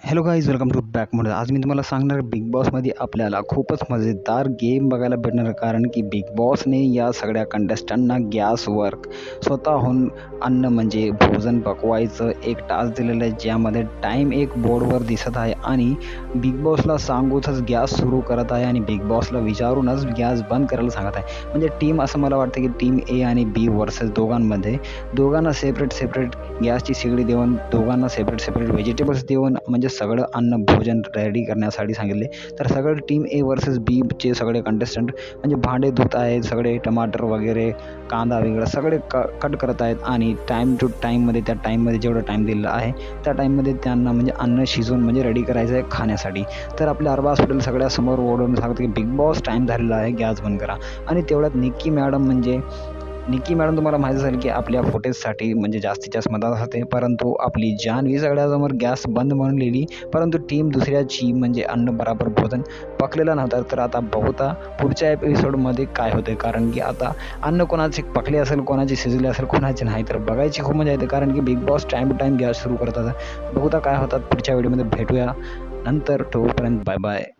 Hello guys, welcome to back म्हणून आज मी तुम्हाला सांगणार बिग बॉसमध्ये आपल्याला खूपच मजेदार गेम बघायला भेटणार आहे. कारण की बिग बॉसने या सगळ्या कंटेस्टंटना गॅसवर स्वतःहून अन्न म्हणजे भोजन पकवायचं एक टास्क दिलेलं आहे, ज्यामध्ये टाईम एक बोर्डवर दिसत आहे आणि बिग बॉसला सांगूनच गॅस सुरू करत आहे आणि बिग बॉसला विचारूनच गॅस बंद करायला सांगत आहे. म्हणजे टीम असं मला वाटतं की टीम ए आणि बी वर्सेस दोघांना सेपरेट गॅसची शेगडी देऊन, दोघांना सेपरेट व्हेजिटेबल्स देऊन म्हणजे सगळं अन्न भोजन रेडी करण्यासाठी सांगितले. तर सगळं टीम ए वर्सेस बीचे सगळे कंटेस्टंट म्हणजे भांडे धुत आहेत, सगळे टमाटर वगैरे कांदा वगैरे सगळे कट करत आहेत आणि टाईम टू टाईममध्ये त्या टाईममध्ये जेवढा टाईम दिलेला आहे त्या टाईममध्ये त्यांना म्हणजे अन्न शिजवून म्हणजे रेडी करायचं आहे खाण्यासाठी. तर आपल्या अरबाज हॉटेल सगळ्यासमोर ओढून सांगते की बिग बॉस टाईम झालेला आहे, गॅस बंद करा. आणि तेवढ्यात निक्की मॅडम तुम्हाला माहीत असेल की आपल्या फुटेजसाठी म्हणजे जास्तीत जास्त मदत होते, परंतु आपली जान्हवी सगळ्यासमोर गॅस बंद म्हणून लिहिली, परंतु टीम दुसऱ्याची म्हणजे अन्न बराबर भोजन पकलेलं नव्हतं. तर आता बहुता पुढच्या एपिसोडमध्ये काय होते, कारण की आता अन्न कोणाचे पकले असेल, कोणाचे शिजले असेल, कोणाचे नाही. तर बघायची खूप मजा येते, कारण की Bigg Boss time to time गॅस सुरू करतात. बहुता काय होतात पुढच्या व्हिडिओमध्ये भेटूया नंतर. तोपर्यंत बाय बाय.